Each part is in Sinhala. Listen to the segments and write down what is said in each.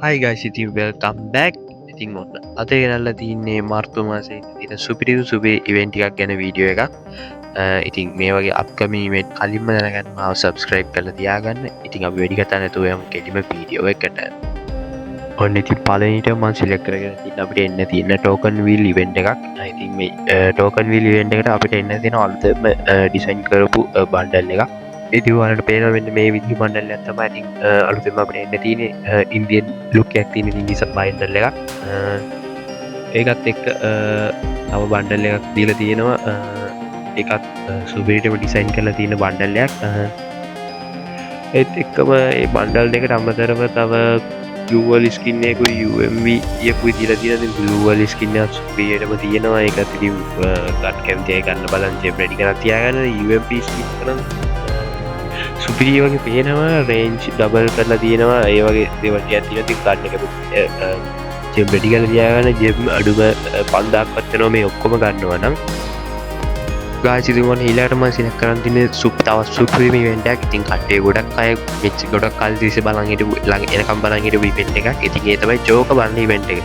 Hi guys, ඉතින් welcome back. ඉතින් ඔන්න අද ගෙනල්ලා තින්නේ මාර්තු මාසයේ තියෙන සුපිරිදු සුබේ ඉවෙන්ට් එකක් ගැන වීඩියෝ එකක්. ඉතින් මේ වගේ අප්කමින් ඉවෙන්ට් කලින්ම දැනගන්න මාව subscribe කරලා තියාගන්න. ඉතින් අපි වැඩි කතා නැතුව යමු කෙලිම වීඩියෝ එකට. ඔන්න ඉතින් පළවෙනිට මම select කරගෙන තියෙන අපිට එන්න තියෙන token wheel event එකක්. ඉතින් මේ token wheel event එකට අපිට එන්න තියෙන අලුතෙන්ම design කරපු bundle එකක්. ඉතින් ඔයාලට පේනවා මෙන්න මේ විදිහ බණ්ඩල් එකක් තමයි ඉතින් අලුතෙන්ම අපිට එන්න තියෙන්නේ ඉන්දියන් ලුක් එකක් තියෙන ඉතින් ඉස බණ්ඩල් එකක්. ඒකත් එක්ක තව බණ්ඩල් එකක් දීලා තියෙනවා. ඒකත් සුපිරිටම ඩිසයින් කරලා තියෙන බණ්ඩල් එකක්. ඒත් එක්කම මේ බණ්ඩල් දෙකට අමතරව තව ග්ලූවල් ස්කින් එකකුයි UMV එකකුයි දීලා තියෙනවා. ඉතින් ග්ලූවල් ස්කින් එක සුපිරිටම තියෙනවා. ඒකත් ඉතින් ගන්න කැමති අය ගන්න බලන්න ජෙම් රෙඩි කරලා තියාගන්න. UMV ස්කින් කරන සුපිරිය වගේ පේනවා රේන්ජ් ඩබල් කරලා තියෙනවා ඒ වගේ දේවල් ටිකක් තියෙනවා ඉතින් ගන්න එක ජෙම් රෙඩි කරලා තියාගන්න ජෙම් අඩුම 5000ක් වත්නවා මේ ඔක්කොම ගන්නවා නම් ගායිස් ඉතින් ඔන්න ඊළඟට මම සිලෙක්ට් කරන් තින්නේ තවත් සුපිරිම ඉවෙන්ට් එකක් ඉතින් කට්ටිය ගොඩක් අය මෙච්ච ගොඩක් කල් තිස්සේ බලන් හිටපු ළඟ එනකම් බලන් හිටපු ඉවෙන්ට් එකක් ඉතින් ඒ තමයි ජෝක බන්න ඉවෙන්ට් එක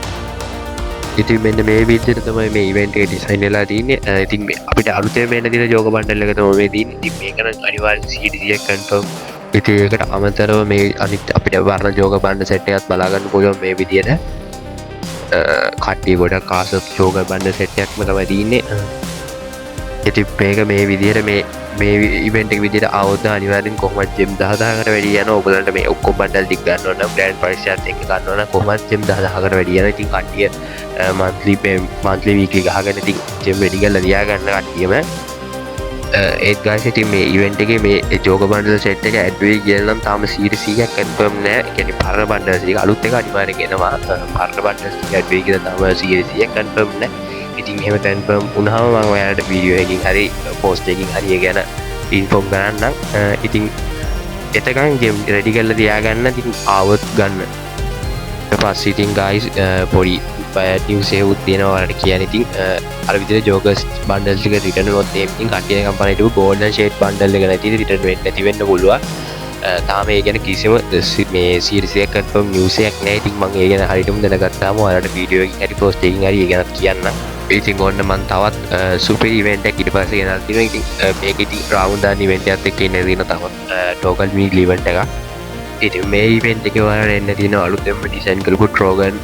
ඉතින් මෙන්න මේ විදිහට තමයි මේ ඉවෙන්ට් එක ඩිසයින් වෙලා තියෙන්නේ ඉතින් අපිට අලුතෙන් වෙන්න තියෙන ජෝක බණ්ඩල් එක තමයි මේ තියෙන්නේ ඉතින් මේක නම් අනිවාර්යෙන් CDC එක කන්ෆර්ම් ඉතින් ඒකට අමතරව මේ අනිත් අපිට වර්ණ ජෝක බණ්ඩ සෙට් එකත් බලා ගන්න පුළුවන් මේ විදිහට කට්ටිය ගොඩක් ආස ජෝක බණ්ඩ සෙට් එකක්ම තමයි තියෙන්නේ ඉතින් මේක මේ විදිහට මේ ඉවෙන්ට් එක විදිහට ආවොත් අනිවාර්යෙන් කොහොමද ජෙම් 10000කට වැඩි යනවා ඔයගලන්ට මේ ඔක්කොම බණ්ඩල් ටික ගන්න ඕන නම් ග්‍රෑන්ඩ් ප්‍රයිස් එකත් එක්ක ගන්න ඕන කොහොමද ජෙම් 10000කට වැඩි යනවා ඉතින් කට්ටිය monthly weekly ගහගෙන ඉතින් ජෙම් රෙඩි කරලා තියාගන්න කට්ටියම ඒත් ගායිස් ඉතින් මේ ඉවෙන්ට් එකේ මේ ජෝක බණ්ඩල් සෙට් එක ඇඩ් වෙයි කියලා නම් තාම සීරීස් 100ක් කන්ෆර්ම් නෑ ඒ කියන්නේ පරණ බණ්ඩල්ස් ටික අලුත් එක අනිවාර්යෙන් එනවා පරණ බණ්ඩල්ස් ටික ඇඩ් වෙයි කියලා තාම සීරීස් 100ක් කන්ෆර්ම් නෑ ඉතින් එහෙම කන්ෆර්ම් වුණාම මම ඔයාලට වීඩියෝ එකකින් හරි පෝස්ට් එකකින් හරි ඒ ගැන ඉන්ෆෝම් කරන්නම් ඉතින් එතකන් ජෙම් රෙඩි කරලා තියාගන්න ඉතින් ආවොත් ගන්න ඊට පස්සේ ඉතින් ගායිස් පොඩි නිවුස් එකක් තියෙනවා ඔයාලට කියන්න ඉතින් අර විදිහට ජෝකර්ස් බණ්ඩල් ටික රිටර්න් වුණොත් එම් කට්ටිය කම්පැනි හිටපු ගෝල්ඩන් ෂේඩ් බණ්ඩල් එක නැති රිටර්න් වෙන්නේ නැති වෙන්න පුළුවන් තාම ඒ ගැන කිසිම මේ සීරීස් එක කන්ෆර්ම් නිවුස් එකක් නැහැ ඉතින් මම ඒ ගැන හරියටම දැනගත්තාම ඔයාලට වීඩියෝ එකකින් හරි පෝස්ට් එකකින් හරි ඒ ගැනත් කියන්නම් ඉතින් ඔන්න මම තවත් සුපිරි ඉවෙන්ට් එකක් ඊට පස්සේ ගෙනල්ලා තියෙනවා ඉතින් මේක ඉතින් රවුන්ඩාන් ඉවෙන්ට් එකත් එක්ක ඉන්න තියෙන තවත් ටෝකන් වීල් ඉවෙන්ට් එකක් ඉතින් මේ ඉවෙන්ට් එකේ ඔයාලට එන්න තියෙන අලුතෙන්ම ඩිසයින් කරපු ට්‍රෝගන්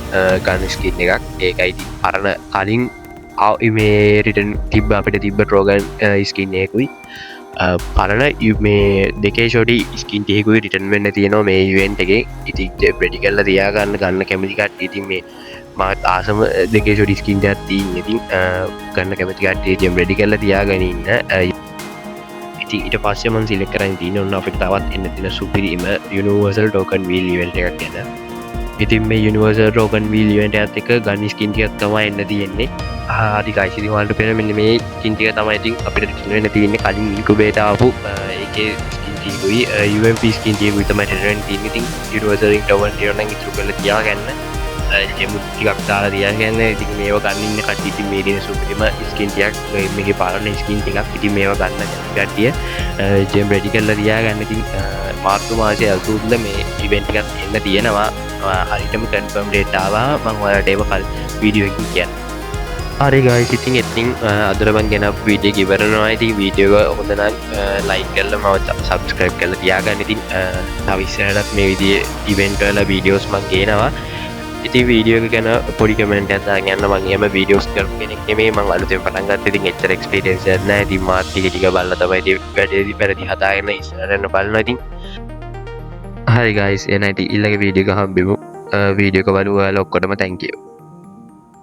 ගන් ස්කින් එකක් ඒකයි ඉතින් පරණ කලින් මේ රිටර්න් තිබ්බ අපිට තිබ්බ ට්‍රෝගන් ස්කින් එකකුයි පරණ මේ දෙකේ ෂොටි ස්කින් ටිකකුයි රිටර්න් වෙන්න තියෙනවා මේ ඉවෙන්ට් එකේ ඉතින් රෙඩි කරලා තියාගන්න ගන්න කැමති කට්ටිය ඉතින් මේ මත් ආසම දෙකේ ෂොටි ස්කින් එකක් තියෙන ඉතින් ගන්න කැමති කට්ටිය ජෙම් රෙඩි කරලා තියාගෙන ඉන්න ඉතින් ඊට පස්සේ මම සිලෙක්ට් කරන් තියෙන්නේ ඔන්න අපිට තවත් එන්න තියෙන සුපිරිම යුනිවර්සල් ටෝකන් වීල් ඉවෙන්ට් එකක් ගැන ඉතින් මේ යුනිවර්සල් ටෝකන් වීල් ඉවෙන්ට් එකත් එක්ක ගන් ස්කින් ටිකක් තමයි එන්න තියෙන්නේ හරි ගයිස් ඉතින් ඔයාලට පේන මෙන්න මේ ස්කින් ටික තමයි ඉතින් අපිට රිටර්න් වෙන්න තියෙන්නේ කලින් ඉන්කුබේටර් ආපු ඒකේ ස්කින් ටිකුයි UMP ස්කින් ටිකුයි තමයි රිටර්න් වෙන්න තියෙන්නේ ඉතින් යුනිවර්සල් රින් ටවර් තියෙනවා නම් ඉතුරු කරලා තියාගන්න ජෙම් ටිකක් දාලා තියාගන්න ඉතින් මේවා ගන්න ඉන්න කට්ටිය ඉතින් මේ දින සුපිරිම ස්කින් ටිකක් මේකේ පරණ ස්කින් ටිකක් ඉතින් මේවා ගන්න කට්ටිය ජෙම් රෙඩි කරලා තියාගන්න ඉතින් මාර්තු මාසයේ අලුතෙන් මේ ඉවෙන්ට් එකක් එන්න තියෙනවා හරියටම කන්ෆර්ම් ඩේට් ආවා මම ඔයාලට ඒක කල් වීඩියෝ එකකින් කියන්න හරි ගයිස් ඉතින් අදට මම ගෙන වීඩියෝ එක ඉවරනවා ඉතින් වීඩියෝ එක හොඳ නම් ලයික් කරලා මම සබ්ස්ක්‍රයිබ් කරලා තියාගන්න ඉතින් තව ඉස්සරහටත් මේ විදිහේ ඉවෙන්ට් වල වීඩියෝස් මම ගේනවා ඉතින් වීඩියෝ එක ගැන පොඩි කමෙන්ට් එකක් දාන්න යන්න මම එහෙම වීඩියෝස් කරපු කෙනෙක් නෙමෙයි මම අලුතෙන් පටන් ගත්තා ඉතින් එච්චර එක්ස්පීරියන්ස් එකක් නැහැ ඉතින් මාත් ටික බලලා තමයි ඉතින් වැඩේ පැරදි හදාගෙන ඉස්සරහට යන්න බලනවා ඉතින් හරි ගයිස් එහෙනම් ඉතින් ඊළඟ වීඩියෝ එක හම්බෙමු වීඩියෝ එක බලුවා ඔයාලා ඔක්කොටම thank you